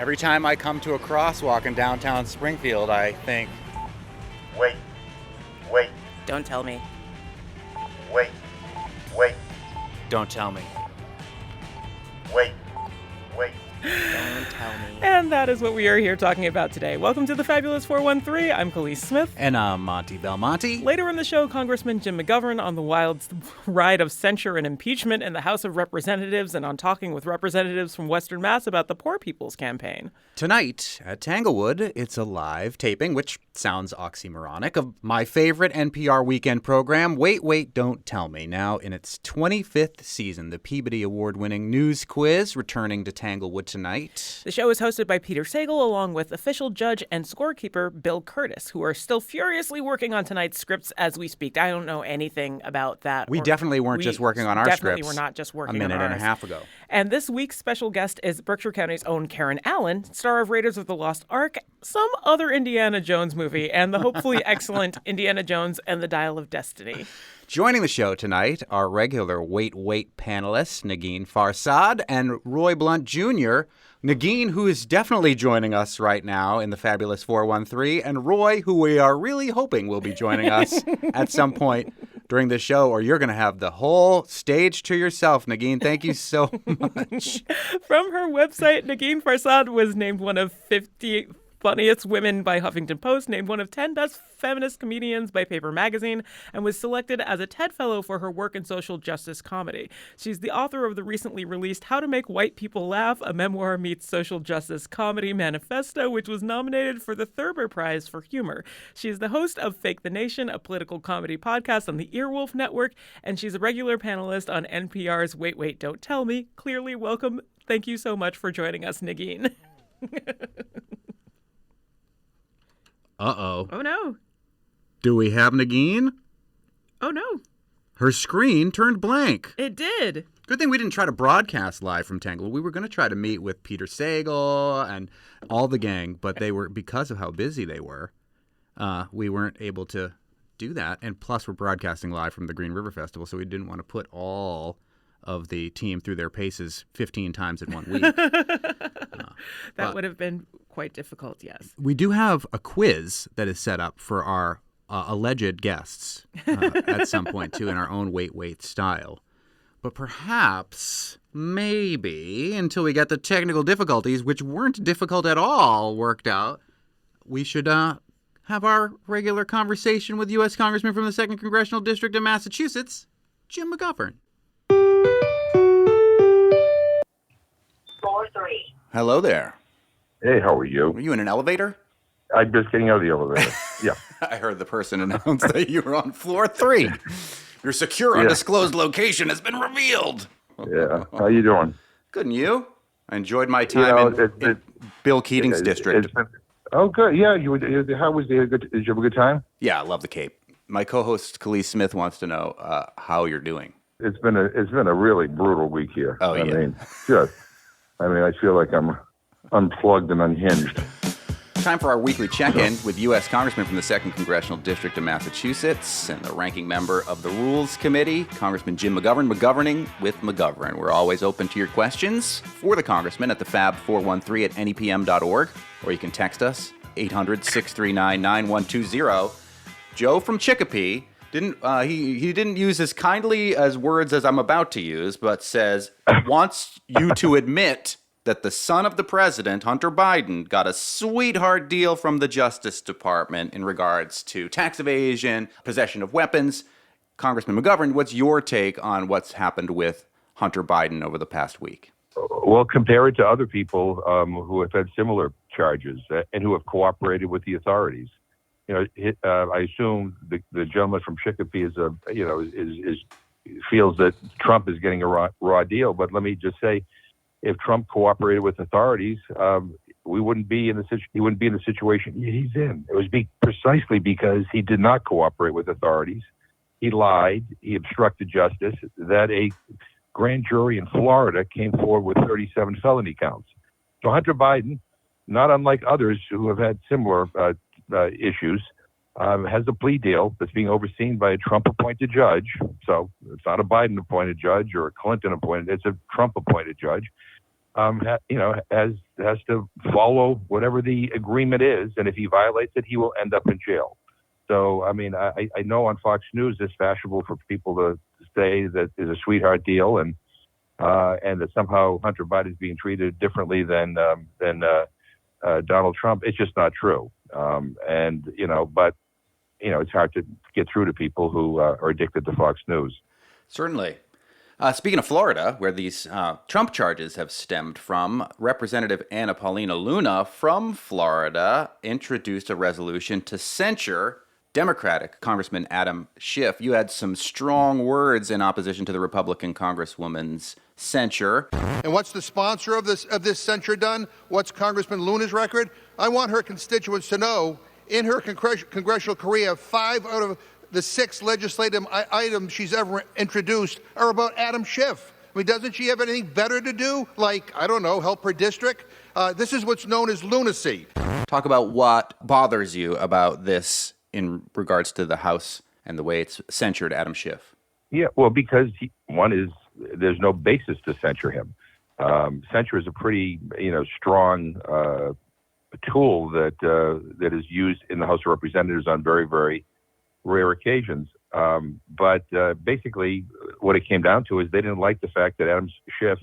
Every time I come to a crosswalk in downtown Springfield, I think, Wait. Don't tell me. Wait. don't tell me. Wait. Don't tell me. And that is what we are here talking about today. Welcome to the Fabulous 413. I'm Khalees Smith. And I'm Monty Belmonte. Later in the show, Congressman Jim McGovern on the wild ride of censure and impeachment in the House of Representatives and on talking with representatives from Western Mass about the Poor People's Campaign. Tonight at Tanglewood, it's a live taping, which sounds oxymoronic, of my favorite NPR weekend program, Wait, Don't Tell Me. Now in its 25th season, the Peabody Award-winning news quiz returning to Tanglewood tonight. The show is hosted by Peter Sagal along with official judge and scorekeeper Bill Curtis, who are still furiously working on tonight's scripts as we speak. I don't know anything about that. We definitely weren't just working on our definitely scripts. We're not just working a minute on ours. and a half ago. And this week's special guest is Berkshire County's own Karen Allen, star of Raiders of the Lost Ark, some other Indiana Jones movie, and the hopefully excellent Indiana Jones and the Dial of Destiny. Joining the show tonight are regular Wait panelists Negin Farsad and Roy Blunt Jr. Negin, who is definitely joining us right now in the Fabulous 413, and Roy, who we are really hoping will be joining us at some point during the show, or you're going to have the whole stage to yourself, Negin. Thank you so much. From her website, Negin Farsad was named one of 50 funniest women by Huffington Post, named one of 10 best feminist comedians by Paper Magazine, and was selected as a TED Fellow for her work in social justice comedy. She's the author of the recently released How to Make White People Laugh, a memoir meets social justice comedy manifesto, which was nominated for the Thurber Prize for Humor. She's the host of Fake the Nation, a political comedy podcast on the Earwolf Network, and she's a regular panelist on NPR's Wait, Don't Tell Me. Clearly, welcome. Thank you so much for joining us, Negin. Uh-oh. Oh, no. Do we have Negin? Oh, no. Her screen turned blank. It did. Good thing we didn't try to broadcast live from Tanglewood. We were going to try to meet with Peter Sagal and all the gang, but they were, because of how busy they were, we weren't able to do that. And plus, we're broadcasting live from the Green River Festival, so we didn't want to put all of the team through their paces 15 times in 1 week. That would have been quite difficult, yes. We do have a quiz that is set up for our alleged guests at some point, too, in our own wait style. But perhaps, maybe, until we get the technical difficulties, which weren't difficult at all, worked out, we should have our regular conversation with U.S. Congressman from the 2nd Congressional District of Massachusetts, Jim McGovern. Floor 3. Hello there. Hey, how are you? Were you in an elevator? I'm just getting out of the elevator. Yeah. I heard the person announce that you were on floor 3. Your secure, undisclosed location has been revealed. Yeah. How you doing? Good, and you? I enjoyed my time in Bill Keating's district. Oh, good. Yeah. How was the good? Did you have a good time? Yeah, I love the Cape. My co-host Khalees Smith wants to know how you're doing. It's been a really brutal week here. Oh, yeah. I feel like I'm unplugged and unhinged. Time for our weekly check-in with U.S. Congressman from the 2nd Congressional District of Massachusetts and the ranking member of the Rules Committee, Congressman Jim McGovern, McGoverning with McGovern. We're always open to your questions for the Congressman at the Fab413 at nepm.org, or you can text us, 800-639-9120. Joe from Chicopee he didn't use as kindly as words as I'm about to use, but says, wants you to admit that the son of the president, Hunter Biden, got a sweetheart deal from the Justice Department in regards to tax evasion, possession of weapons. Congressman McGovern, what's your take on what's happened with Hunter Biden over the past week? Well, compare it to other people who have had similar charges and who have cooperated with the authorities. I assume the gentleman from Chicopee feels that Trump is getting a raw deal. But let me just say, if Trump cooperated with authorities, he wouldn't be in the situation he's in. It was precisely because he did not cooperate with authorities. He lied. He obstructed justice. That a grand jury in Florida came forward with 37 felony counts. So Hunter Biden, not unlike others who have had similar issues, has a plea deal that's being overseen by a Trump-appointed judge. So it's not a Biden-appointed judge or a Clinton-appointed. It's a Trump-appointed judge. has to follow whatever the agreement is, and if he violates it, he will end up in jail. So, I mean, I know on Fox News it's fashionable for people to say that is a sweetheart deal, and that somehow Hunter Biden is being treated differently than Donald Trump. It's just not true. But it's hard to get through to people who are addicted to Fox News. Certainly. Speaking of Florida, where these Trump charges have stemmed from, Representative Anna Paulina Luna from Florida introduced a resolution to censure Democratic Congressman Adam Schiff. You had some strong words in opposition to the Republican Congresswoman's censure. And what's the sponsor of this censure done? What's Congressman Luna's record? I want her constituents to know in her congressional career, 5 out of the 6 legislative items she's ever introduced are about Adam Schiff. I mean, doesn't she have anything better to do? Like, I don't know, help her district? This is what's known as lunacy. Talk about what bothers you about this in regards to the House and the way it's censured Adam Schiff. Yeah, well, because there's no basis to censure him. Censure is a pretty, strong tool that is used in the House of Representatives on very, very rare occasions. But basically, what it came down to is they didn't like the fact that Adam Schiff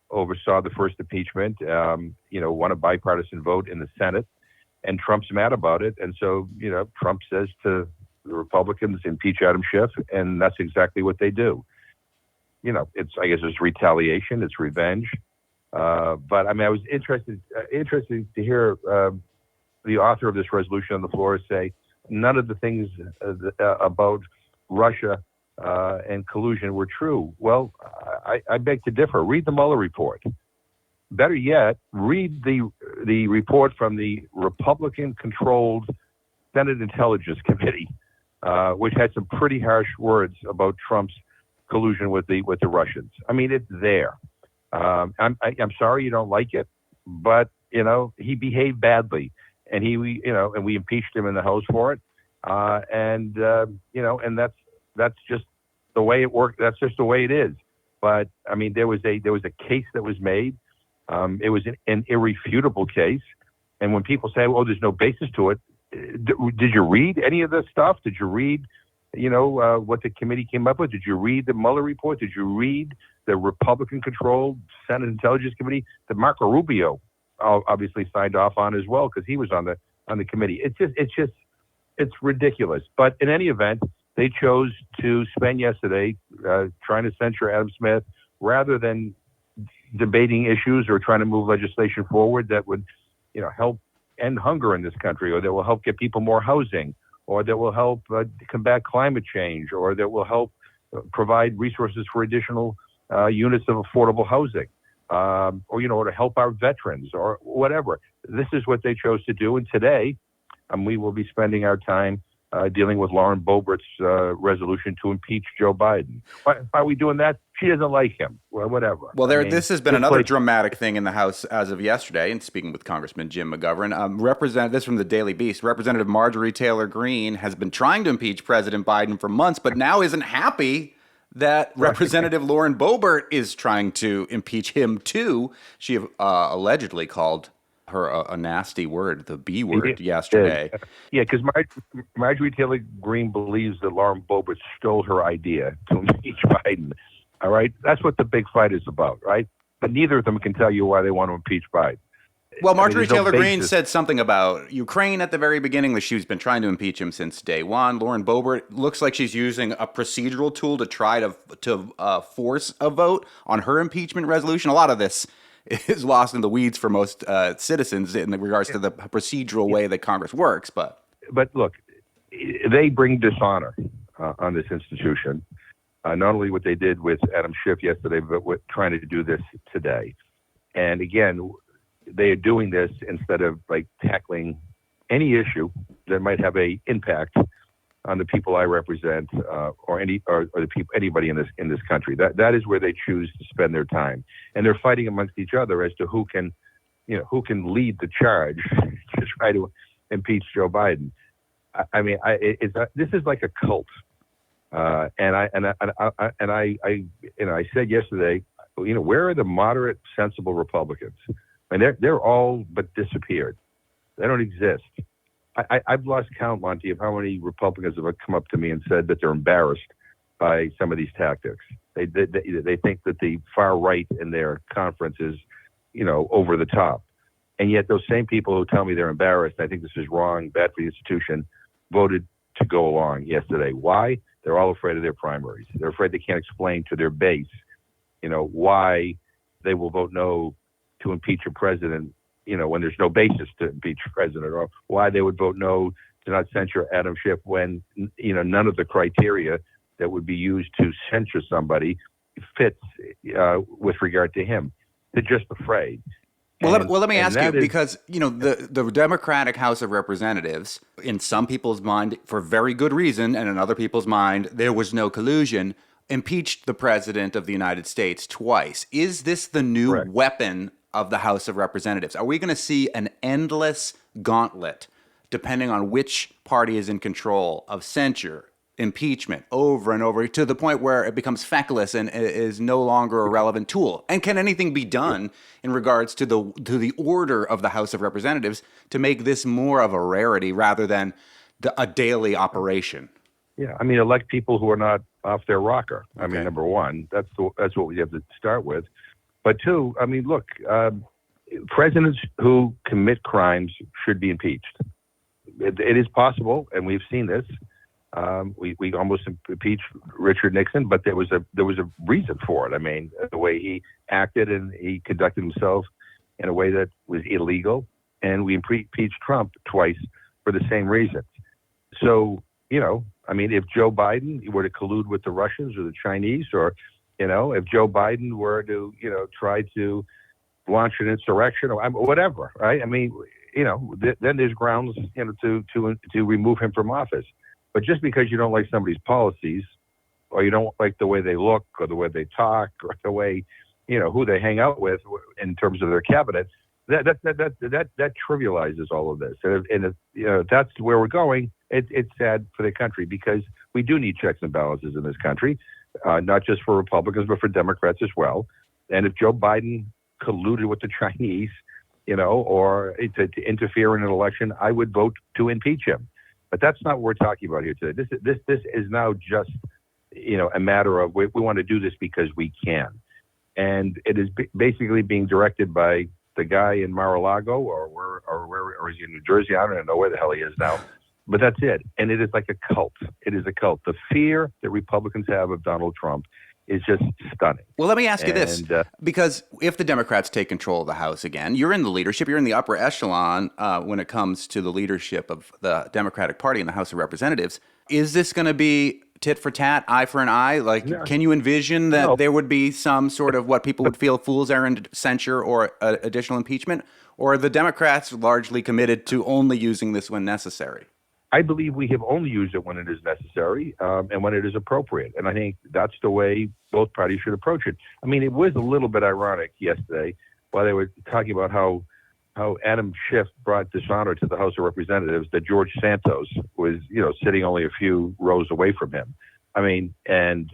oversaw the first impeachment, won a bipartisan vote in the Senate, and Trump's mad about it. And so, Trump says to the Republicans, impeach Adam Schiff, and that's exactly what they do. I guess it's retaliation, it's revenge. But I mean, I was interested to hear the author of this resolution on the floor say none of the things about Russia and collusion were true. Well, I beg to differ. Read the Mueller report. Better yet, read the report from the Republican-controlled Senate Intelligence Committee, which had some pretty harsh words about Trump's collusion with the Russians. I mean, it's there. I'm sorry you don't like it, but he behaved badly, and and we impeached him in the House for it, and that's just the way it worked. That's just the way it is. But I mean, there was a case that was made. It was an irrefutable case, and when people say, "Oh, there's no basis to it," did you read any of this stuff? Did you read what the committee came up with? Did you read the Mueller report? Did you read the Republican-controlled Senate Intelligence Committee that Marco Rubio obviously signed off on as well because he was on the committee? It's ridiculous. But in any event, they chose to spend yesterday trying to censure Adam Smith rather than debating issues or trying to move legislation forward that would, help end hunger in this country, or that will help get people more housing, or that will help combat climate change, or that will help provide resources for additional units of affordable housing, or to help our veterans, or whatever. This is what they chose to do. And today, we will be spending our time dealing with Lauren Boebert's resolution to impeach Joe Biden. Why are we doing that? She doesn't like him. Well, whatever. Well, this has been another dramatic thing in the House as of yesterday. And speaking with Congressman Jim McGovern, this from the Daily Beast, Representative Marjorie Taylor Greene has been trying to impeach President Biden for months, but now isn't happy that Representative Lauren Boebert is trying to impeach him too. She allegedly called her a nasty word, the B word, yesterday. Yeah, because Marjorie Taylor Greene believes that Lauren Boebert stole her idea to impeach Biden. All right? That's what the big fight is about, right? But neither of them can tell you why they want to impeach Biden. Well, Marjorie Taylor Greene said something about Ukraine at the very beginning, that she's been trying to impeach him since day one. Lauren Boebert looks like she's using a procedural tool to try to force a vote on her impeachment resolution. A lot of this is lost in the weeds for most citizens in regards to the procedural way that Congress works. But look, they bring dishonor on this institution. Not only what they did with Adam Schiff yesterday, but what trying to do this today. And again, they are doing this instead of tackling any issue that might have a impact on the people I represent, or the people, anybody in this country. That is where they choose to spend their time, and they're fighting amongst each other as to who can lead the charge to try to impeach Joe Biden. I mean, this is like a cult, and I said yesterday, where are the moderate, sensible Republicans? I mean, they're all but disappeared. They don't exist. I've lost count, Monty, of how many Republicans have come up to me and said that they're embarrassed by some of these tactics. They think that the far right in their conference is, over the top. And yet those same people who tell me they're embarrassed, I think this is wrong, bad for the institution, voted to go along yesterday. Why? They're all afraid of their primaries. They're afraid they can't explain to their base, why they will vote no to impeach a president, when there's no basis to impeach a president, or why they would vote no to not censure Adam Schiff when, none of the criteria that would be used to censure somebody fits with regard to him. They're just afraid. Well, let me ask you, because, the Democratic House of Representatives, in some people's mind, for very good reason, and in other people's mind, there was no collusion, impeached the President of the United States twice. Is this the new weapon of the House of Representatives? Are we going to see an endless gauntlet, depending on which party is in control, of censure, impeachment, over and over, to the point where it becomes feckless and is no longer a relevant tool? And can anything be done in regards to the order of the House of Representatives to make this more of a rarity rather than a daily operation? Yeah, I mean, elect people who are not off their rocker. I mean, number one, that's what we have to start with. But two, I mean, look, presidents who commit crimes should be impeached. It is possible, and we've seen this. We almost impeached Richard Nixon, but there was a reason for it. I mean, the way he acted and he conducted himself in a way that was illegal, and we impeached Trump twice for the same reasons. So, I mean, if Joe Biden were to collude with the Russians or the Chinese, or, if Joe Biden were to, try to launch an insurrection or whatever, right? I mean, then there's grounds, to remove him from office. But just because you don't like somebody's policies, or you don't like the way they look, or the way they talk, or the way, who they hang out with in terms of their cabinet, that trivializes all of this. And if that's where we're going, it's sad for the country, because we do need checks and balances in this country, not just for Republicans, but for Democrats as well. And if Joe Biden colluded with the Chinese, or to interfere in an election, I would vote to impeach him. But that's not what we're talking about here today. This is now just, a matter of we want to do this because we can. And it is basically being directed by the guy in Mar-a-Lago or is he in New Jersey? I don't know where the hell he is now. But that's it. And it is like a cult. It is a cult. The fear that Republicans have of Donald Trump is just stunning. Well, let me ask you this, because if the Democrats take control of the House again, you're in the leadership, you're in the upper echelon when it comes to the leadership of the Democratic Party in the House of Representatives. Is this going to be tit for tat, eye for an eye? Can you envision that there would be some sort of what people would feel fool's errand censure or additional impeachment? Or are the Democrats largely committed to only using this when necessary? I believe we have only used it when it is necessary and when it is appropriate. And I think that's the way both parties should approach it. I mean, it was a little bit ironic yesterday while they were talking about how Adam Schiff brought dishonor to the House of Representatives, that George Santos was, sitting only a few rows away from him. I mean, and,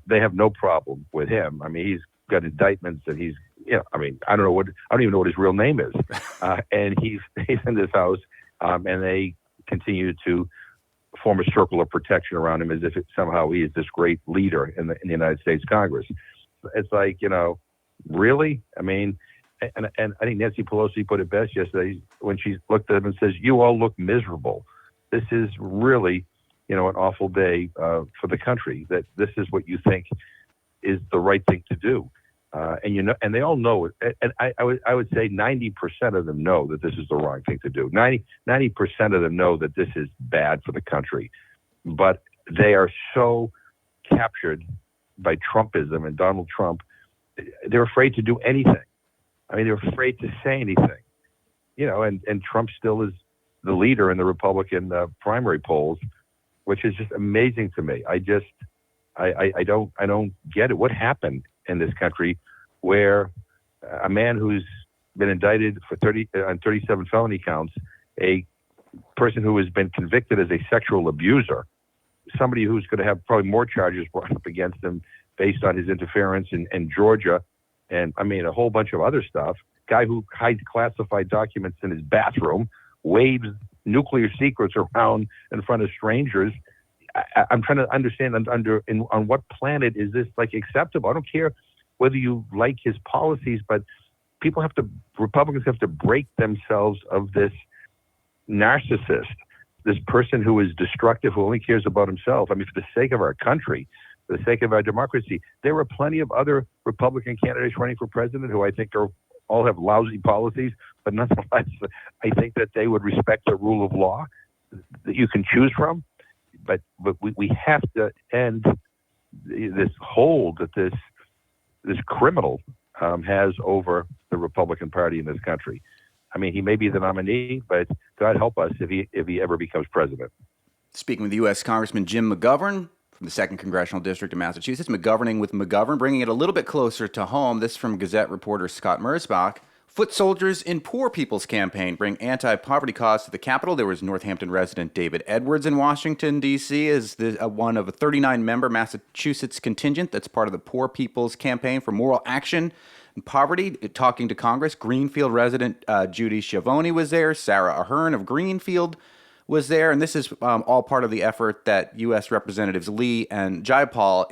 they have no problem with him. I mean, he's got indictments and he's, I don't even know what his real name is. And he's in this House and they continue to form a circle of protection around him as if somehow he is this great leader in the United States Congress. It's like, really? I mean, and I think Nancy Pelosi put it best yesterday when she looked at him and says, "You all look miserable. This is really, an awful day for the country, that this is what you think is the right thing to do." And they all know it. And I would say 90% of them know that this is the wrong thing to do. 90% of them know that this is bad for the country, but they are so captured by Trumpism and Donald Trump. They're afraid to do anything. I mean, they're afraid to say anything, and Trump still is the leader in the Republican primary polls, which is just amazing to me. I don't get it. What happened in this country where a man who's been indicted for 37 felony counts, a person who has been convicted as a sexual abuser, somebody who's going to have probably more charges brought up against him based on his interference in Georgia and I mean a whole bunch of other stuff. Guy who hides classified documents in his bathroom, waves nuclear secrets around in front of strangers. I'm trying to understand on what planet is this like acceptable? I don't care whether you like his policies, but Republicans have to break themselves of this narcissist, this person who is destructive, who only cares about himself. I mean, for the sake of our country, for the sake of our democracy, there are plenty of other Republican candidates running for president who I think all have lousy policies, but nonetheless, I think that they would respect the rule of law that you can choose from. But we have to end this hold that this criminal has over the Republican Party in this country. I mean, he may be the nominee, but God help us if he ever becomes president. Speaking with U.S. Congressman Jim McGovern from the 2nd Congressional District of Massachusetts, McGoverning with McGovern, bringing it a little bit closer to home. This from Gazette reporter Scott Merzbach. Foot soldiers in Poor People's Campaign bring anti-poverty cause to the Capitol. There was Northampton resident David Edwards in Washington, D.C. as one of a 39-member Massachusetts contingent that's part of the Poor People's Campaign for Moral Action and Poverty. Talking to Congress, Greenfield resident Judy Schiavone was there. Sarah Ahern of Greenfield was there. And this is all part of the effort that U.S. Representatives Lee and Jayapal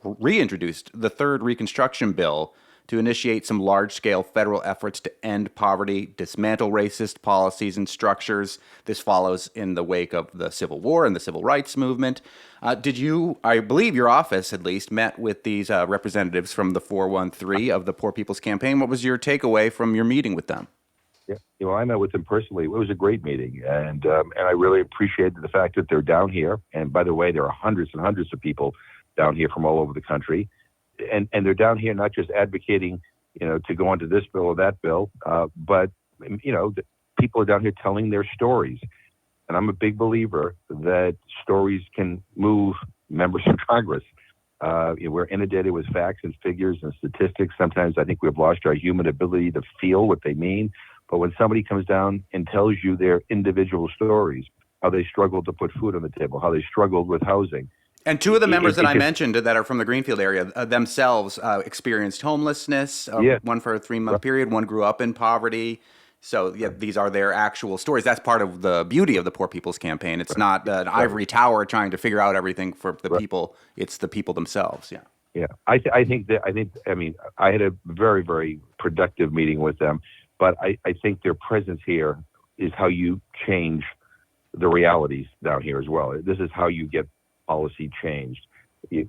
reintroduced the third Reconstruction Bill to initiate some large-scale federal efforts to end poverty, dismantle racist policies and structures. This follows in the wake of the Civil War and the Civil Rights Movement. Did you, I believe your office at least, met with these representatives from the 413 of the Poor People's Campaign? What was your takeaway from your meeting with them? Yeah, I met with them personally. It was a great meeting, and I really appreciated the fact that they're down here. And by the way, there are hundreds and hundreds of people down here from all over the country. And they're down here not just advocating, to go onto this bill or that bill, but, people are down here telling their stories. And I'm a big believer that stories can move members of Congress. We're inundated with facts and figures and statistics. Sometimes I think we've lost our human ability to feel what they mean. But when somebody comes down and tells you their individual stories, how they struggled to put food on the table, how they struggled with housing, and two of the members that I mentioned that are from the Greenfield area themselves experienced homelessness, one for a 3-month period, one grew up in poverty. So, these are their actual stories. That's part of the beauty of the Poor People's Campaign. It's not an ivory tower trying to figure out everything for the people. It's the people themselves, Yeah, I had a very, very productive meeting with them, but I think their presence here is how you change the realities down here as well. This is how you get policy changed.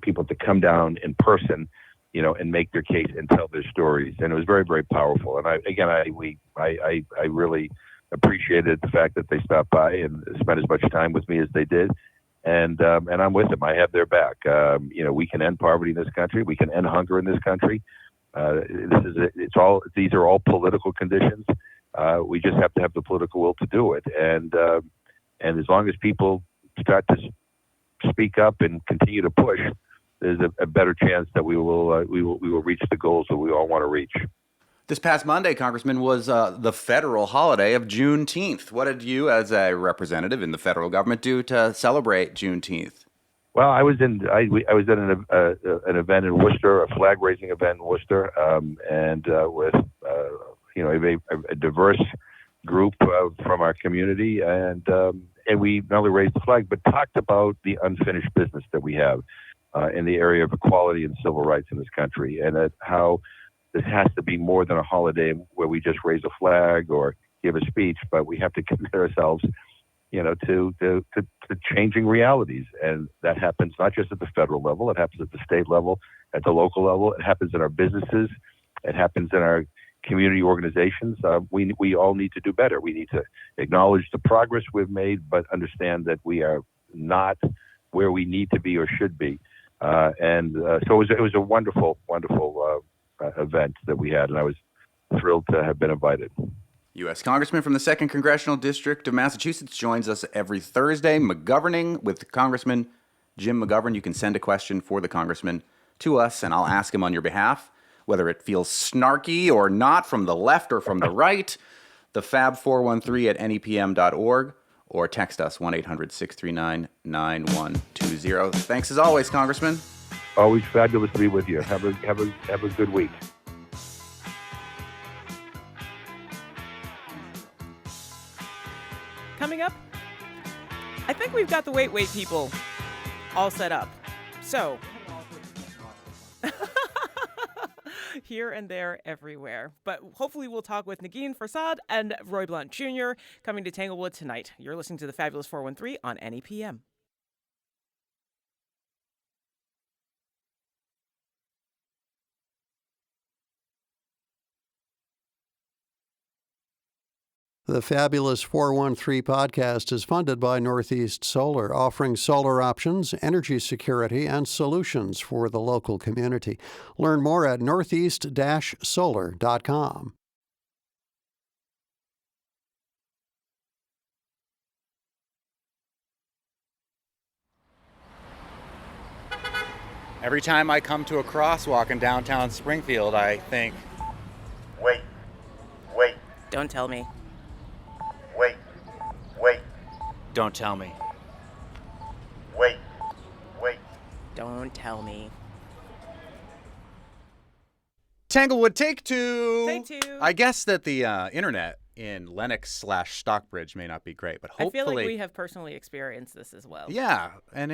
People to come down in person, and make their case and tell their stories. And it was very, very powerful. And I really appreciated the fact that they stopped by and spent as much time with me as they did. And I'm with them. I have their back. We can end poverty in this country. We can end hunger in this country. These are all political conditions. We just have to have the political will to do it. And as long as people start to speak up and continue to push, there's a better chance that we will reach the goals that we all want to reach. This past Monday, Congressman, was the federal holiday of Juneteenth. What did you, as a representative in the federal government, do to celebrate Juneteenth? Well, I was at an event in Worcester, a flag raising event in Worcester, with a diverse group from our community, and we not only raised the flag but talked about the unfinished business that we have in the area of equality and civil rights in this country, and how this has to be more than a holiday where we just raise a flag or give a speech, but we have to commit ourselves, to changing realities. And that happens not just at the federal level, it happens at the state level, at the local level, it happens in our businesses, it happens in our community organizations. We all need to do better. We need to acknowledge the progress we've made, but understand that we are not where we need to be or should be. So it was a wonderful, wonderful event that we had, and I was thrilled to have been invited. U.S. Congressman from the 2nd Congressional District of Massachusetts joins us every Thursday, McGoverning with Congressman Jim McGovern. You can send a question for the Congressman to us, and I'll ask him on your behalf, whether it feels snarky or not, from the left or from the right. The fab413 at nepm.org, or text us 1-800-639-9120. Thanks as always, Congressman. Always fabulous to be with you. Have a good week. coming up, I think we've got the wait people all set up. So, here and there, everywhere. But hopefully we'll talk with Negin Farsad and Roy Blunt Jr. coming to Tanglewood tonight. You're listening to the Fabulous 413 on NEPM. The Fabulous 413 podcast is funded by Northeast Solar, offering solar options, energy security, and solutions for the local community. Learn more at northeast-solar.com. Every time I come to a crosswalk in downtown Springfield, I think, Wait. Don't tell me. Wait. don't tell me. Wait. Don't tell me. Tanglewood, take two. Take two. I guess that the internet in Lennox/Stockbridge may not be great, but hopefully... I feel like we have personally experienced this as well. Yeah, and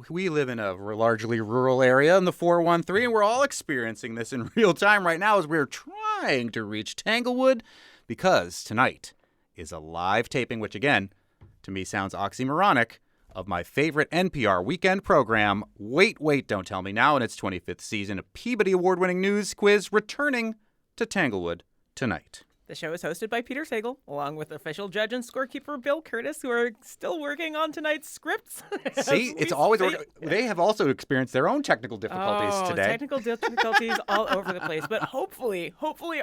we live in a largely rural area in the 413, and we're all experiencing this in real time right now as we're trying to reach Tanglewood, because tonight is a live taping, which again, to me sounds oxymoronic, of my favorite NPR weekend program, Wait, Don't Tell Me, now in its 25th season, a Peabody Award-winning news quiz returning to Tanglewood tonight. The show is hosted by Peter Sagal, along with official judge and scorekeeper Bill Curtis, who are still working on tonight's scripts. See, it's always... They have also experienced their own technical difficulties today. Technical difficulties all over the place. But hopefully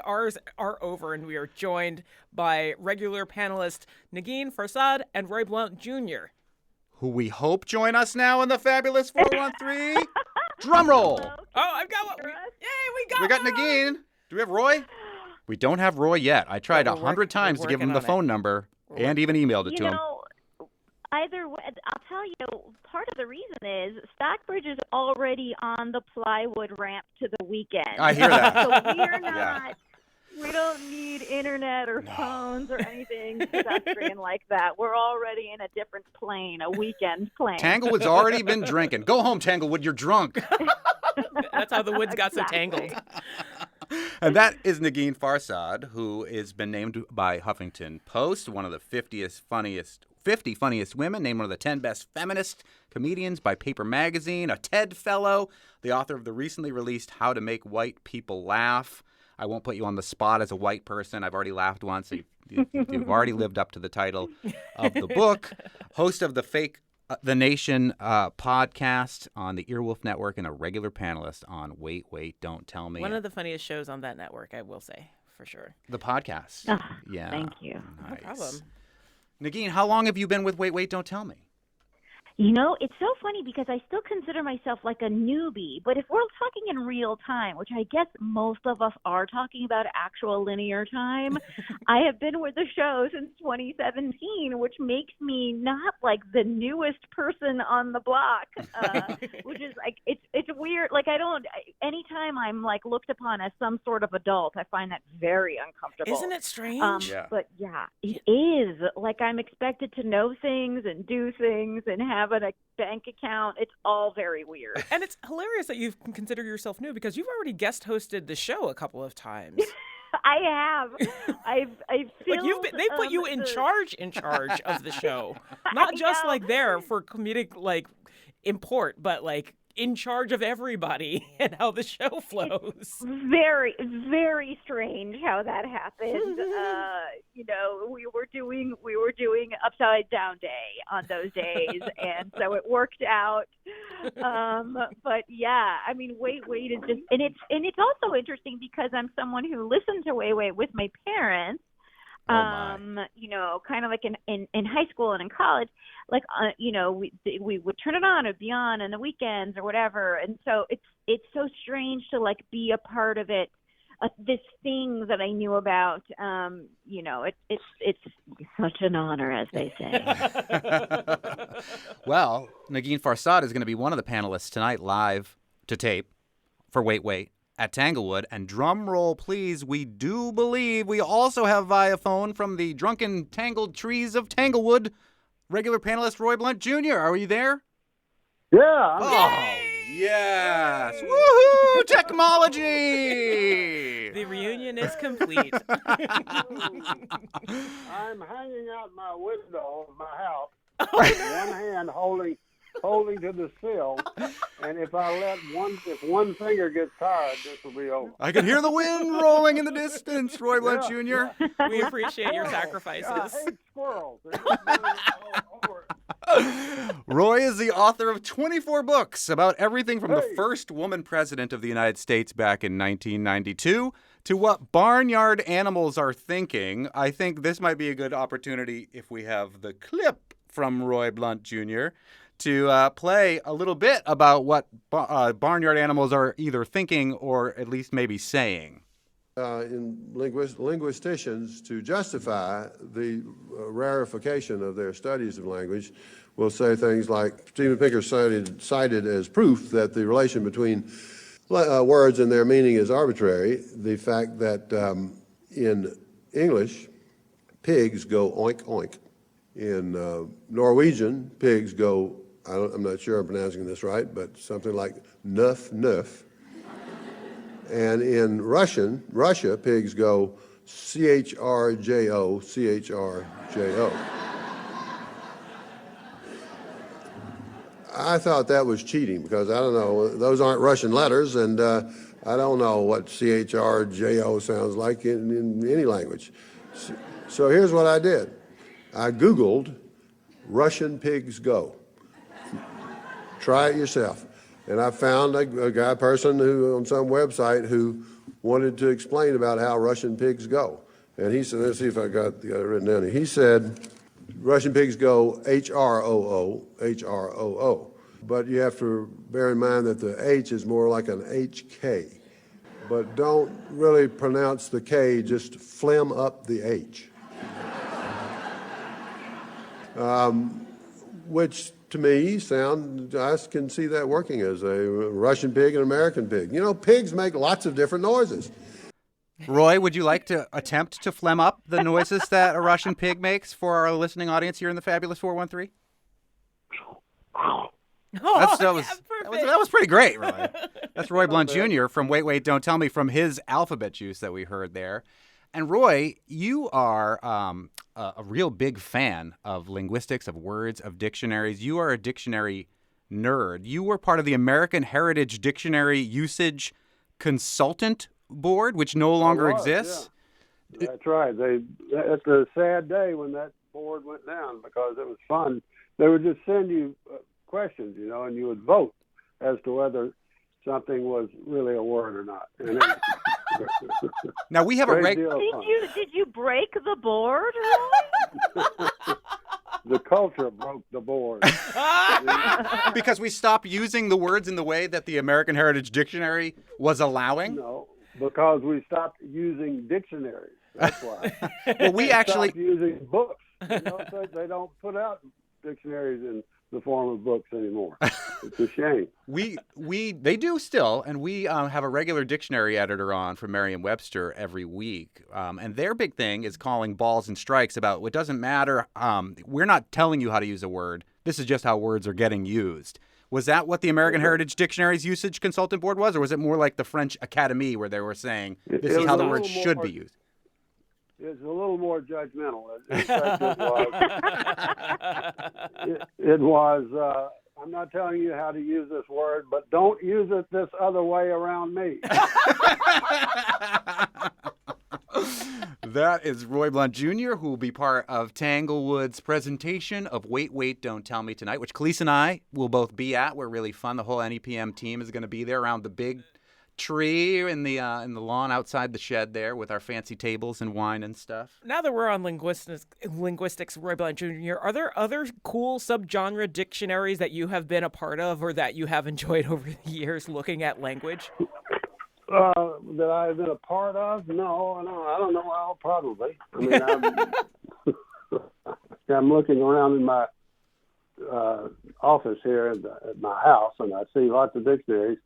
ours are over, and we are joined by regular panelist Negin Farsad and Roy Blunt Jr., who we hope join us now in the Fabulous 413. Drum roll. Oh, I've got one. Yay, We got one. Negin. Do we have Roy? We don't have Roy yet. I tried But 100 times to give him working the on it. phone number and even emailed it You to him. know, either way, I'll tell you, part of the reason is Stockbridge is already on the plywood ramp to the weekend. I hear that. So we're not, Yeah. we don't need internet or phones or anything pedestrian like that. We're already in a different plane, a weekend plane. Tanglewood's already been drinking. Go home, Tanglewood. You're drunk. That's how the woods got so Exactly. tangled. And that is Negin Farsad, who has been named by Huffington Post one of the 50 funniest women, named one of the 10 best feminist comedians by Paper Magazine, a TED Fellow, the author of the recently released How to Make White People Laugh. I won't put you on the spot as a white person. I've already laughed once. So you've already lived up to the title of the book. Host of the Nation podcast on the Earwolf Network, and a regular panelist on Wait, Don't Tell Me. One of the funniest shows on that network, I will say, for sure. The podcast. Yeah. Thank you. Nice. No problem. Negin, how long have you been with Wait, Don't Tell Me? You know, it's so funny because I still consider myself like a newbie, but if we're talking in real time, which I guess most of us are talking about actual linear time, I have been with the show since 2017, which makes me not like the newest person on the block, which is like, it's weird. Like anytime I'm like looked upon as some sort of adult, I find that very uncomfortable. Isn't it strange? Yeah. But yeah, it is. Like I'm expected to know things and do things and have a bank account. It's all very weird. And it's hilarious that you can consider yourself new because you've already guest hosted the show a couple of times. I have. I've filled, Like they put you in charge of the show, not just know. like there for comedic like import, but like in charge of everybody and how the show flows. Very, very strange how that happened. You know, we were doing Upside Down Day on those days, and so it worked out. But yeah, I mean, Wait is just, and it's also interesting because I'm someone who listened to Wait with my parents. You know, kind of like in high school and in college, like, you know, we would turn it on, it'd be on the weekends or whatever. And so it's so strange to like be a part of it, this thing that I knew about. You know, it's such an honor, as they say. Well, Negin Farsad is going to be one of the panelists tonight live to tape for Wait at Tanglewood. And drum roll, please, we do believe we also have via phone from the drunken tangled trees of Tanglewood, regular panelist Roy Blunt Jr. Are you there? Yeah. Oh, yes. Woohoo! Technology! The reunion is complete. I'm hanging out my window of my house, with one hand holding to the sill, and if one finger gets tired, this will be over. I can hear the wind rolling in the distance, Roy Blunt Jr. We appreciate your sacrifices. I hate squirrels. They're just moving all over. Roy is the author of 24 books about everything from the first woman president of the United States back in 1992 to what barnyard animals are thinking. I think this might be a good opportunity, if we have the clip from Roy Blunt Jr., to play a little bit about what barnyard animals are either thinking or at least maybe saying. In linguisticians, to justify the rarefication of their studies of language, will say things like Steven Pinker cited as proof that the relation between words and their meaning is arbitrary, the fact that in English, pigs go oink oink. In Norwegian, pigs go, I'm not sure I'm pronouncing this right, but something like nuff nuff. And in Russia, pigs go CHRJO, CHRJO. I thought that was cheating because I don't know, those aren't Russian letters, and I don't know what CHRJO sounds like in any language. So here's what I did. I Googled Russian pigs go. Try it yourself. And I found a person who on some website who wanted to explain about how Russian pigs go. And he said, let's see if I got it written down here. He said, Russian pigs go H-R-O-O, H-R-O-O. But you have to bear in mind that the H is more like an H-K. But don't really pronounce the K, just phlegm up the H. Which to me I can see that working as a Russian pig and American pig. You know, pigs make lots of different noises. Roy, would you like to attempt to phlegm up the noises that a Russian pig makes for our listening audience here in the Fabulous 413? That was pretty great, Roy. That's Roy Blunt Jr. from Wait, Wait, Don't Tell Me, from his alphabet juice that we heard there. And Roy, you are a real big fan of linguistics, of words, of dictionaries. You are a dictionary nerd. You were part of the American Heritage Dictionary Usage Consultant Board, which no longer exists. Yeah. That's right. It's a sad day when that board went down because it was fun. They would just send you questions, and you would vote as to whether something was really a word or not. And now we have a Did you break the board? The culture broke the board. Because we stopped using the words in the way that the American Heritage Dictionary was allowing? No, because we stopped using dictionaries. That's why. Well, we actually stopped using books. They don't put out dictionaries in the form of books anymore. It's a shame. They do still, and we have a regular dictionary editor on from Merriam-Webster every week, and their big thing is calling balls and strikes about it doesn't matter. We're not telling you how to use a word. This is just how words are getting used. Was that what the American Heritage Dictionary's Usage Consultant Board was, or was it more like the French Academy where they were saying this is how the word should be used? It's a little more judgmental. In fact, it was I'm not telling you how to use this word, but don't use it this other way around me. That is Roy Blunt Jr., who will be part of Tanglewood's presentation of Wait, Wait, Don't Tell Me tonight, which Khalees and I will both be at. We're really fun. The whole NEPM team is going to be there around the big tree in the lawn outside the shed there with our fancy tables and wine and stuff. Now that we're on linguistics, Roy Blunt Jr., are there other cool subgenre dictionaries that you have been a part of or that you have enjoyed over the years looking at language? That I've been a part of? No, I don't know how, probably. I mean, I'm looking around in my office here at my house, and I see lots of dictionaries,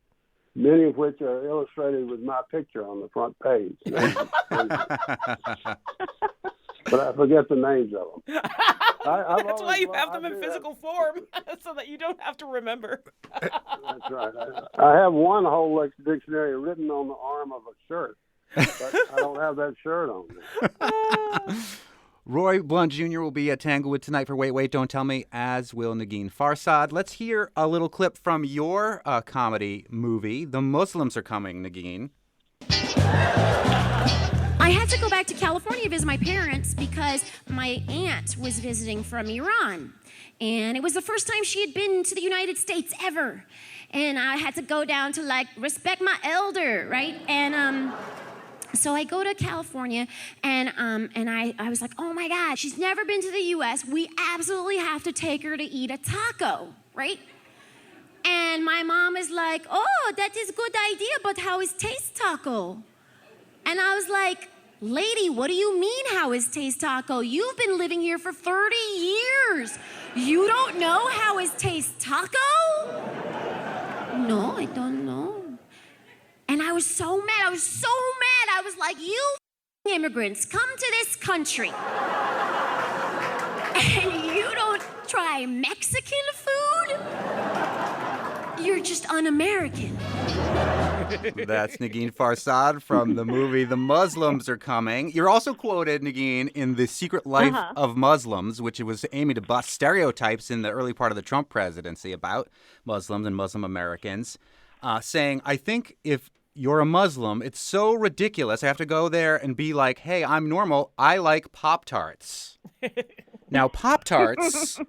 many of which are illustrated with my picture on the front page. but I forget the names of them. That's why you have them in physical form, so that you don't have to remember. That's right. I have one whole dictionary written on the arm of a shirt, but I don't have that shirt on me. Roy Blunt Jr. will be at Tanglewood tonight for Wait, Wait, Don't Tell Me, as will Negin Farsad. Let's hear a little clip from your comedy movie. The Muslims Are Coming, Negin. I had to go back to California to visit my parents because my aunt was visiting from Iran. And it was the first time she had been to the United States ever. And I had to go down to, like, respect my elder, right? And so I go to California, and I was like, oh my God, she's never been to the U.S. We absolutely have to take her to eat a taco, right? And my mom is like, oh, that is a good idea, but how is taste taco? And I was like, lady, what do you mean, how is taste taco? You've been living here for 30 years. You don't know how is taste taco? No, I don't know. And I was so mad. I was like, you immigrants, come to this country. And you don't try Mexican food? You're just un-American. That's Negin Farsad from the movie The Muslims Are Coming. You're also quoted, Negin, in The Secret Life of Muslims, which was aiming to bust stereotypes in the early part of the Trump presidency about Muslims and Muslim Americans, saying, I think if you're a Muslim, it's so ridiculous. I have to go there and be like, hey, I'm normal. I like Pop-Tarts. Now, Pop-Tarts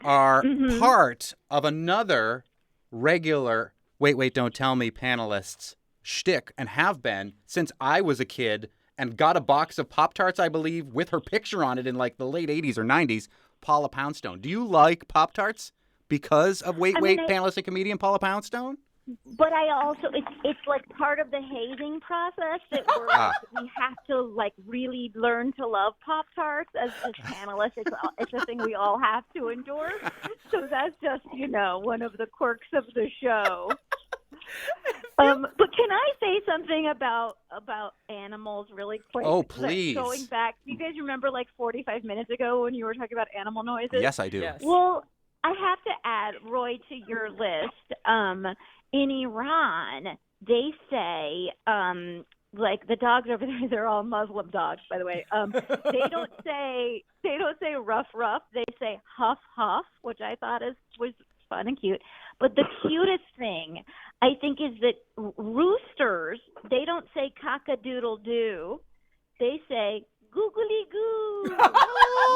are part of another regular Wait, Wait, Don't Tell Me panelists shtick, and have been since I was a kid, and got a box of Pop-Tarts, I believe, with her picture on it in like the late 80s or 90s, Paula Poundstone. Do you like Pop-Tarts because of Wait, Wait, panelist and comedian Paula Poundstone? But I also, it's like part of the hazing process that we have to like really learn to love Pop-Tarts as panelists. It's a thing we all have to endure. So that's just, one of the quirks of the show. But can I say something about animals really quick? Oh, please. Going back, do you guys remember like 45 minutes ago when you were talking about animal noises? Yes, I do. Yes. Well, I have to add, Roy, to your list. In Iran, they say, like the dogs over there, they're all Muslim dogs, by the way. They don't say ruff ruff. They say huff huff, which I thought was fun and cute. But the cutest thing, I think, is that roosters, they don't say cock-a-doodle-doo. They say googly goo.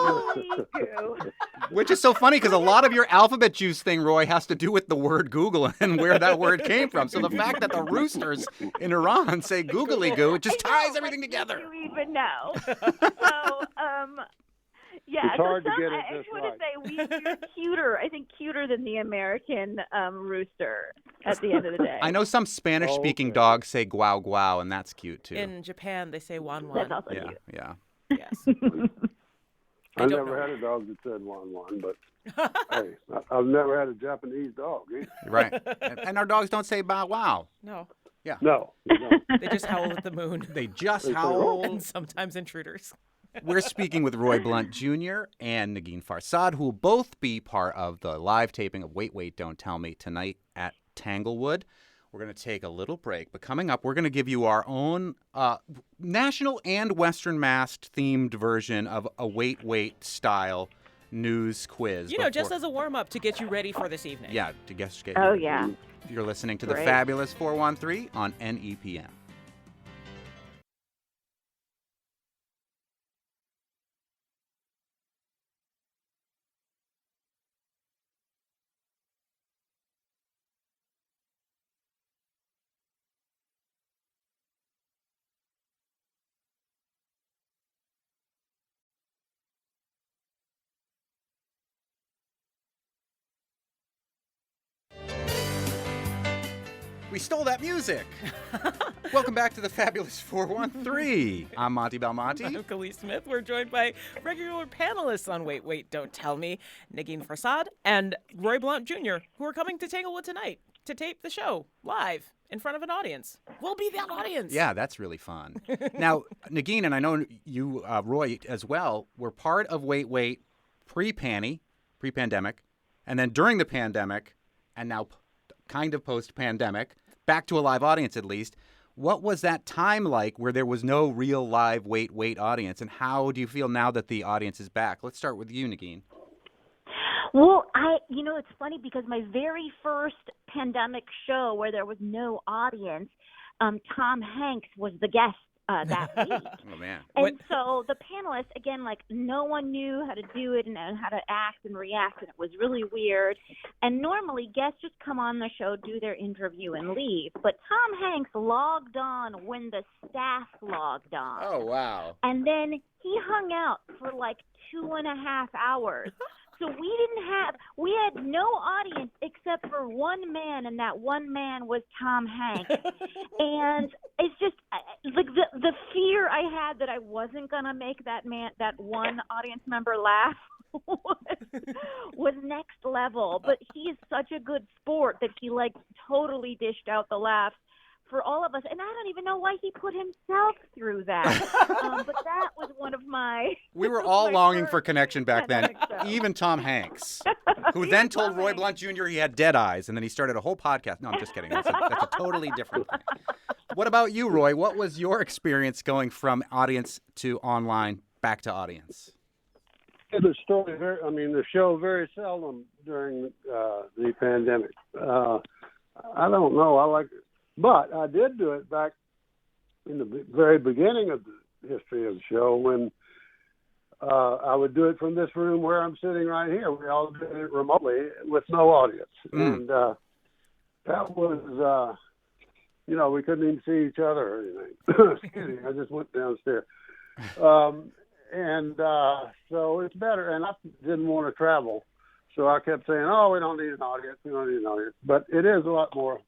Googly goo. Which is so funny because a lot of your alphabet juice thing, Roy, has to do with the word Google and where that word came from. So the fact that the roosters in Iran say googly goo, it just ties everything together. You even know. So, yeah. It's hard to get it I just want right. to say we're cuter. I think cuter than the American rooster at the end of the day. I know some Spanish-speaking dogs say guau guau, and that's cute too. In Japan, they say wan wan. That's also cute. Yeah. Yes. I never had a dog that said wan wan, but hey, I've never had a Japanese dog either. Right. And our dogs don't say bow wow. No. Yeah. No. They just howl at the moon. They just howl. And sometimes intruders. We're speaking with Roy Blunt Jr. and Negin Farsad, who will both be part of the live taping of Wait, Wait, Don't Tell Me tonight at Tanglewood. We're going to take a little break, but coming up, we're going to give you our own national and Western Mass themed version of a Wait, Wait style news quiz. Just as a warm-up to get you ready for this evening. Yeah, to get you Oh, ready. yeah. You're listening to the Great. Fabulous 413 on NEPM. We stole that music. Welcome back to the Fabulous 413. I'm Monty Belmonte. I'm Khalees Smith. We're joined by regular panelists on Wait, Wait, Don't Tell Me, Negin Farsad and Roy Blunt Jr., who are coming to Tanglewood tonight. to tape the show live in front of an audience. We'll be that audience. Yeah, that's really fun. Now, Negin, and I know you, Roy, as well, were part of Wait, Wait pre-pandemic, and then during the pandemic, and now kind of post-pandemic, back to a live audience at least. What was that time like where there was no real live Wait, Wait audience, and how do you feel now that the audience is back? Let's start with you, Negin. Well, it's funny because my very first pandemic show where there was no audience, Tom Hanks was the guest that week. Oh, man. And so the panelists, again, like no one knew how to do it and how to act and react, and it was really weird. And normally guests just come on the show, do their interview, and leave. But Tom Hanks logged on when the staff logged on. Oh, wow. And then he hung out for like 2.5 hours. So we had no audience except for one man, and that one man was Tom Hanks. And it's just like the fear I had that I wasn't gonna make that one audience member laugh was next level. But he is such a good sport that he like totally dished out the laughs for all of us, and I don't even know why he put himself through that. But that was one of my. We were all longing for connection back then, even Tom Hanks, who then told Roy Blunt Jr. he had dead eyes, and then he started a whole podcast. No, I'm just kidding. That's a totally different thing. What about you, Roy? What was your experience going from audience to online back to audience? The show very seldom during the pandemic. I don't know. But I did do it back in the very beginning of the history of the show when I would do it from this room where I'm sitting right here. We all did it remotely with no audience. And that was, we couldn't even see each other or anything. Excuse me, I just went downstairs. So it's better. And I didn't want to travel. So I kept saying, we don't need an audience. We don't need an audience. But it is a lot more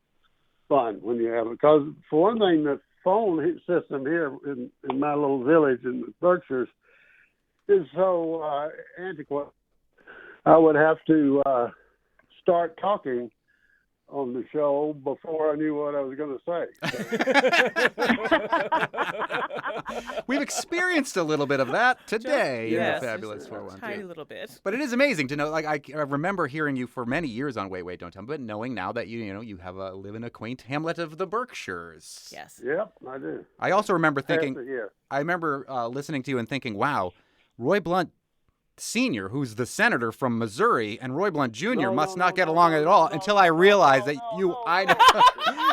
fun when you have it, because for one thing, the phone system here in my little village in the Berkshires is so antiquated. I would have to start talking on the show before I knew what I was going to say. We've experienced a little bit of that today in the Fabulous 413. Tiny little bit. But it is amazing to know. Like I remember hearing you for many years on Wait, Wait, Don't Tell Me, but knowing now that you have live in a quaint hamlet of the Berkshires. Yes. Yep, I do. I also remember thinking. I remember listening to you and thinking, wow, Roy Blunt Sr., who's the senator from Missouri, and Roy Blunt Jr. must not get along at all until I realized that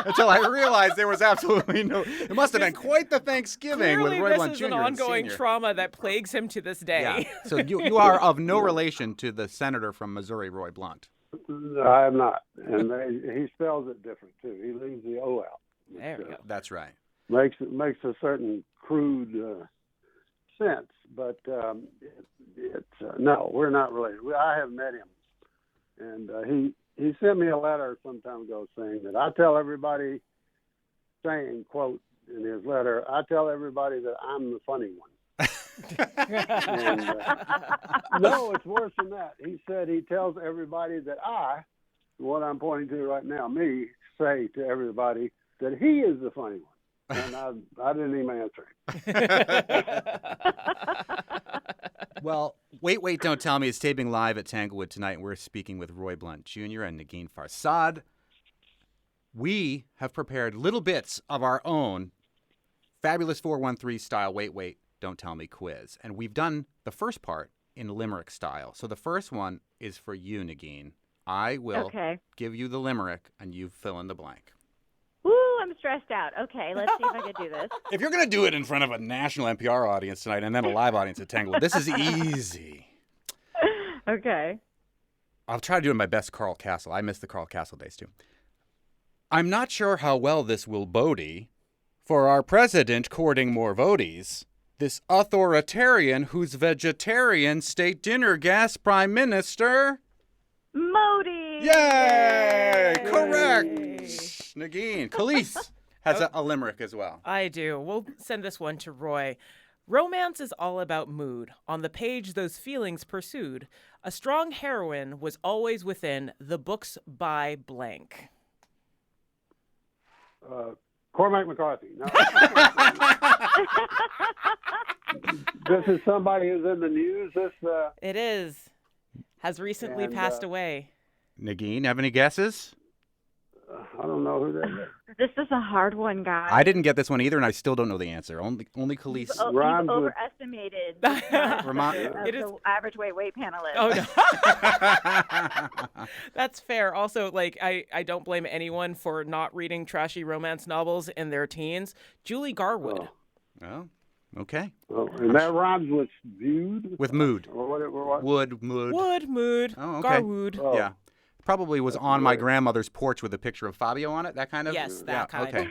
until I realized there was absolutely no. It must have been quite the Thanksgiving with Roy Blunt Jr. This is an ongoing trauma that plagues him to this day. Yeah. So you are of no relation to the senator from Missouri, Roy Blunt. I am not, and he spells it different too. He leaves the O out. There we go. That's right. Makes a certain crude sense, but no, we're not related. I have met him, and he sent me a letter some time ago saying that I tell everybody, quote in his letter, I tell everybody that I'm the funny one. And, no, it's worse than that. He said he tells everybody that what I'm pointing to right now, me, say to everybody that he is the funny one. And I didn't even answer him. Well, Wait, Wait, Don't Tell Me is taping live at Tanglewood tonight, and we're speaking with Roy Blunt Jr. and Negin Farsad. We have prepared little bits of our own Fabulous 413 style Wait, Wait, Don't Tell Me quiz. And we've done the first part in limerick style. So the first one is for you, Negin. I will give you the limerick, and you fill in the blank. I'm stressed out. Okay, let's see if I can do this. If you're going to do it in front of a national NPR audience tonight and then a live audience at Tanglewood, this is easy. Okay. I'll try to do it in my best Carl Castle. I miss the Carl Castle days, too. I'm not sure how well this will bodie for our president courting more voties. This authoritarian who's vegetarian state dinner gas prime minister. Modi! Yay! Correct! Negin. Khalees has a limerick as well. I do. We'll send this one to Roy. Romance is all about mood. On the page, those feelings pursued. A strong heroine was always within the books by blank. Cormac McCarthy. No. This is somebody who's in the news. It is. Has recently passed away. Nagin, have any guesses? I don't know who that is. This is a hard one, guys. I didn't get this one either, and I still don't know the answer. Only Khalees. You've overestimated the average weight panelist. Oh, no. That's fair. Also, like, I don't blame anyone for not reading trashy romance novels in their teens. Julie Garwood. Oh, okay. Oh, and that rhymes with viewed? With mood. What? Wood, mood. Wood, mood. Oh, okay. Garwood. Oh. Yeah. Probably was on my grandmother's porch with a picture of Fabio on it, that kind of? Yes, that kind. Okay.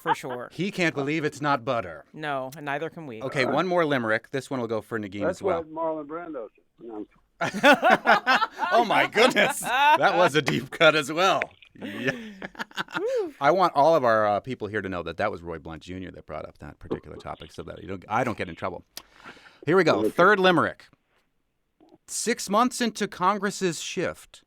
For ssure. He can't believe it's not butter. No, and neither can we. Okay, one more limerick. This one will go for Nagin as well. That's what Marlon Brando said. Oh, my goodness. That was a deep cut as well. Yeah. I want all of our people here to know that was Roy Blunt Jr. that brought up that particular topic so that I don't get in trouble. Here we go. Third limerick. 6 months into Congress's shift,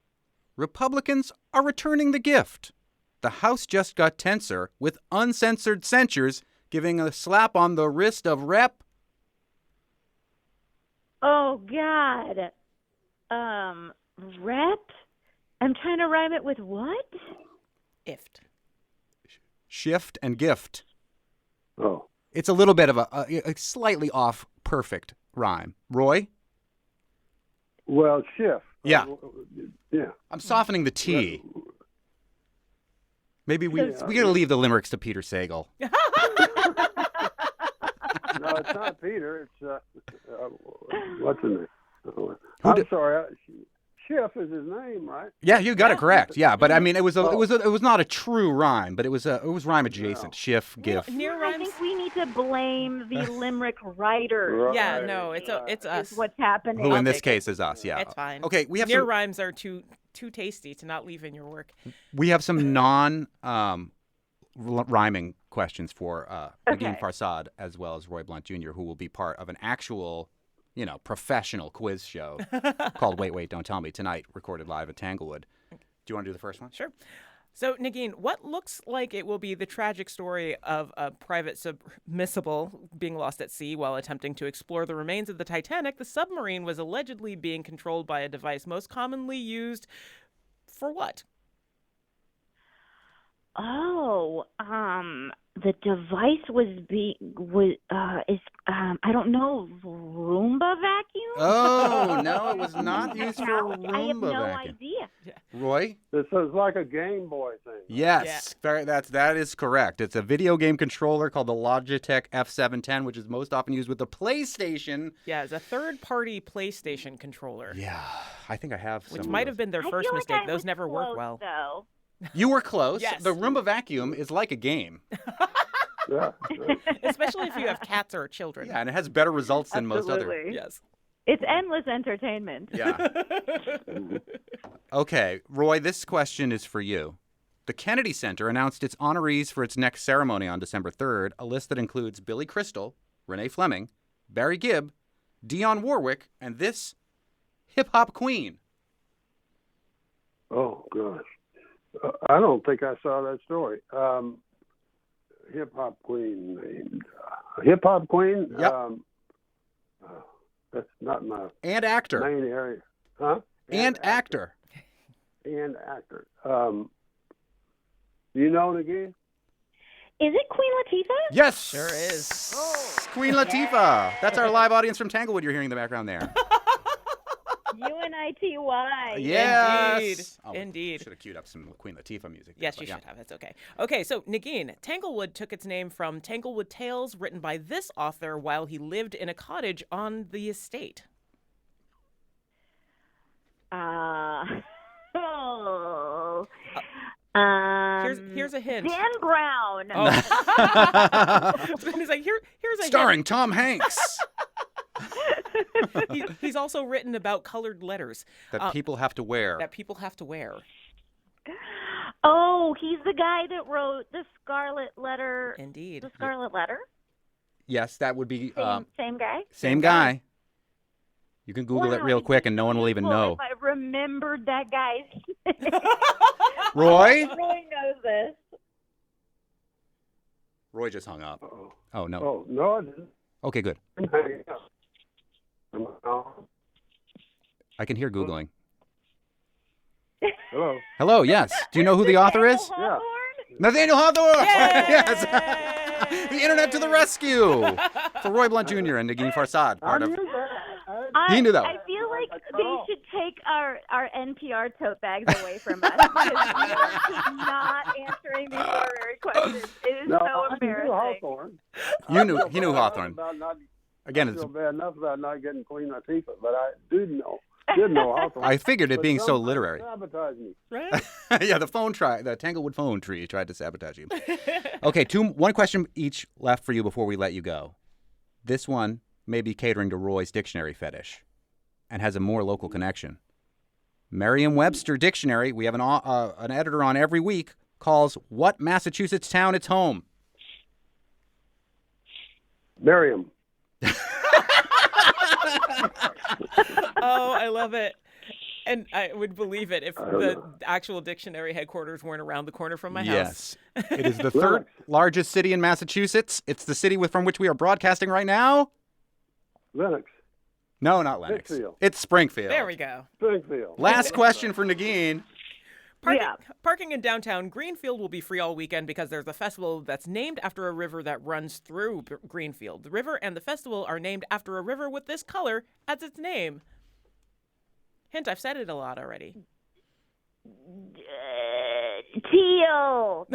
Republicans are returning the gift. The House just got tenser with uncensored censures giving a slap on the wrist of Rep. Oh, God. Rep? I'm trying to rhyme it with what? Ift. Shift and gift. Oh. It's a little bit of a slightly off perfect rhyme. Roy? Well, shift. Yeah. Yeah. I'm softening the T. Maybe we got to leave the limericks to Peter Sagal. No, it's not Peter. It's what's his name? I'm sorry. Schiff is his name, right? Yeah, you got it correct. Yeah, but I mean, it was not a true rhyme, but it was rhyme adjacent. Schiff, gift. I think we need to blame the limerick writers. Right. Yeah, no, it's us. Is what's happening. Who in this case is us? Yeah, It's fine. Okay, we have near some rhymes are too tasty to not leave in your work. We have some rhyming questions for Nagin Farsad as well as Roy Blunt Jr., who will be part of an actual, professional quiz show called Wait, Wait, Don't Tell Me tonight, recorded live at Tanglewood. Do you want to do the first one? Sure. So, Nagin, what looks like it will be the tragic story of a private submersible being lost at sea while attempting to explore the remains of the Titanic, the submarine was allegedly being controlled by a device most commonly used for what? Oh, the device is I don't know, Roomba vacuum? Oh, no, it was not used for Roomba I have no vacuum. idea. Roy? This is like a Game Boy thing. Yes, that is correct. It's a video game controller called the Logitech F710, which is most often used with the PlayStation. Yeah, it's a third-party PlayStation controller. Yeah, I think I have some. Which might have been their first feel mistake. like Those never work close, well. Though. You were close. Yes. The Roomba vacuum is like a game. Yeah. Especially if you have cats or children. Yeah, and it has better results than most other. Absolutely. Yes. It's endless entertainment. Yeah. Okay, Roy, this question is for you. The Kennedy Center announced its honorees for its next ceremony on December 3rd, a list that includes Billy Crystal, Renee Fleming, Barry Gibb, Dionne Warwick, and this hip-hop queen. Oh, gosh. I don't think I saw that story. Hip-hop queen named... Hip-hop queen? Yep. That's not my And actor. main area. Huh? And actor. And actor. You know it again? Is it Queen Latifah? Yes. Sure is. Queen Latifah. That's our live audience from Tanglewood you're hearing in the background there. UNITY. Yes. Indeed. Should have queued up some Queen Latifah music. Yes, you should have. It's okay. Okay, so Nagin, Tanglewood took its name from Tanglewood Tales, written by this author while he lived in a cottage on the estate. Here's a hint. Dan Brown. Oh. He's like, here's a Starring hint. Tom Hanks. He's also written about colored letters That people have to wear. Oh, he's the guy that wrote the Scarlet Letter. Indeed. The Scarlet Letter? Yes, that would be... Same guy? Same guy. You can Google it real quick and no one will even know. If I remembered that guy's name. Roy? Roy knows this. Roy just hung up. Uh-oh. Oh, no. Oh, no, I didn't. Okay, good. Hang up. Am I on? I can hear Googling. Hello. Hello, yes. Do you know who the author is? Yeah. Nathaniel Hawthorne! Yes! The internet to the rescue! For Roy Blunt Jr. and Nagin Farsad, part of... He knew that one. I feel like they should take our NPR tote bags away from us because we are not answering these literary questions. It is so embarrassing. He knew Hawthorne. Again, I it's... feel bad enough about not getting Queen Latifah, but I did know Hawthorne. I figured it being But so somebody literary. sabotaged me. Right? Yeah, the Tanglewood phone tree tried to sabotage you. Okay, one question each left for you before we let you go. This one may be catering to Roy's dictionary fetish and has a more local connection. Merriam-Webster Dictionary, we have an editor on every week, calls what Massachusetts town its home? Miriam. Oh, I love it. And I would believe it if the actual dictionary headquarters weren't around the corner from my house. Yes. It is the third largest city in Massachusetts. It's the city from which we are broadcasting right now. Lennox. No, not Lennox. Springfield. It's Springfield. There we go. Springfield. Last question for Nagin. Parking in downtown Greenfield will be free all weekend because there's a festival that's named after a river that runs through Greenfield. The river and the festival are named after a river with this color as its name. Hint, I've said it a lot already. Teal.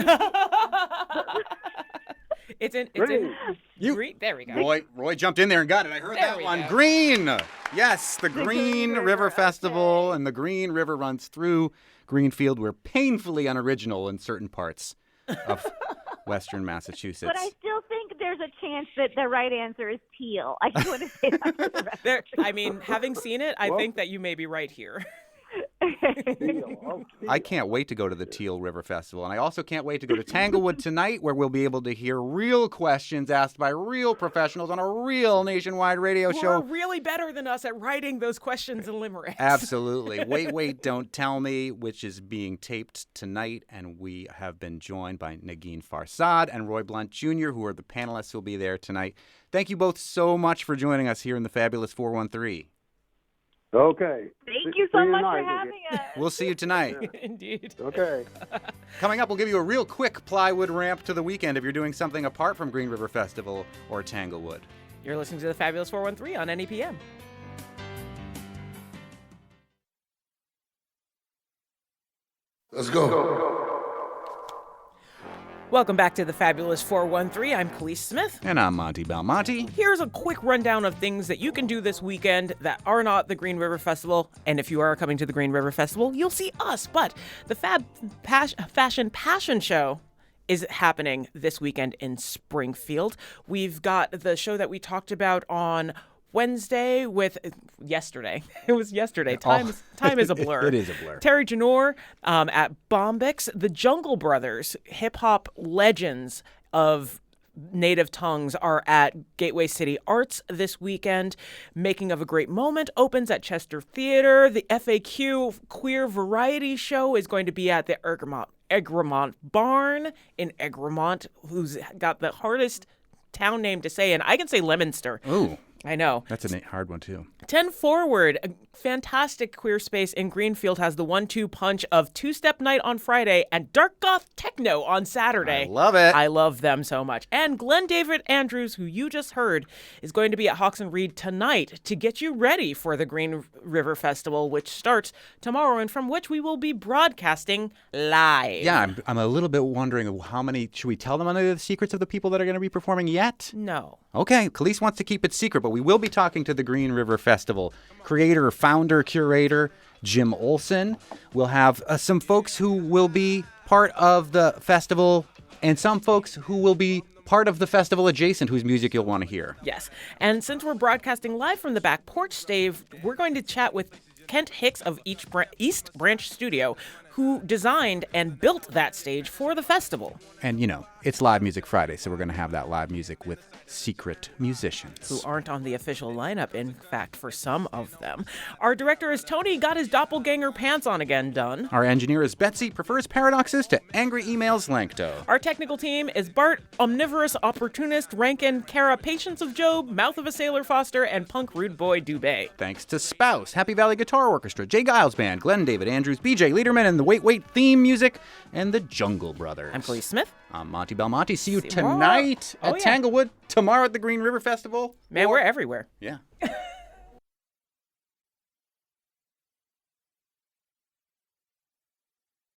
It's in green. There we go. Roy jumped in there and got it. I heard that one. Go. Green. Yes, the Green River Festival, and the Green River runs through Greenfield. We're painfully unoriginal in certain parts of Western Massachusetts. But I still think there's a chance that the right answer is teal. I just want to say that for the record. I mean, having seen it, I think that you may be right here. I can't wait to go to the Teal River Festival, and I also can't wait to go to Tanglewood tonight, where we'll be able to hear real questions asked by real professionals on a real nationwide radio Who show. are really better than us at writing those questions and limericks. Absolutely. Wait, Don't Tell Me, which is being taped tonight, and we have been joined by Nagin Farsad and Roy Blunt Jr., who are the panelists who will be there tonight. Thank you both so much for joining us here in the Fabulous 413. Okay. Thank you so much for having us. We'll see you tonight. Indeed. Okay. Coming up, we'll give you a real quick plywood ramp to the weekend if you're doing something apart from Green River Festival or Tanglewood. You're listening to the Fabulous 413 on NEPM. Let's go. Welcome back to the Fabulous 413. I'm Khalees Smith. And I'm Monty Belmonte. Here's a quick rundown of things that you can do this weekend that are not the Green River Festival. And if you are coming to the Green River Festival, you'll see us. But the Fashion Passion Show is happening this weekend in Springfield. We've got the show that we talked about on Wednesday with yesterday. It was yesterday. Time is a blur. It is a blur. Terry Janor at Bombix, the Jungle Brothers, hip-hop legends of native tongues, are at Gateway City Arts this weekend. Making of a Great Moment opens at Chester Theater. The FAQ Queer Variety Show is going to be at the Egremont Barn in Egremont, who's got the hardest town name to say, and I can say Leominster. Ooh. I know. That's a hard one, too. 10 Forward, a fantastic queer space in Greenfield, has the 1-2 punch of Two-Step Night on Friday and Dark Goth Techno on Saturday. I love it. I love them so much. And Glenn David Andrews, who you just heard, is going to be at Hawks and Reed tonight to get you ready for the Green River Festival, which starts tomorrow and from which we will be broadcasting live. Yeah, I'm a little bit wondering how many. Should we tell them any of the secrets of the people that are going to be performing yet? No. Okay, Khalees wants to keep it secret, but we will be talking to the Green River Festival creator, founder, curator, Jim Olson. We'll have some folks who will be part of the festival and some folks who will be part of the festival adjacent whose music you'll want to hear. Yes, and since we're broadcasting live from the back porch stage, we're going to chat with Kent Hicks of East Branch Studio, who designed and built that stage for the festival. And, it's Live Music Friday, so we're going to have that live music with secret musicians. Who aren't on the official lineup, in fact, for some of them. Our director is Tony, got his doppelganger pants on again done. Our engineer is Betsy, prefers paradoxes to angry emails Lankto. Our technical team is Bart, Omnivorous Opportunist, Rankin, Kara, Patience of Job, Mouth of a Sailor Foster, and Punk Rude Boy Dubé. Thanks to Spouse, Happy Valley Guitar Orchestra, Jay Giles Band, Glenn David Andrews, BJ Liederman, and the Wait Wait theme music, and the Jungle Brothers. I'm Felice Smith. I'm Monty Belmonte. See you tonight at Tanglewood, tomorrow at the Green River Festival. Man, we're everywhere. Yeah.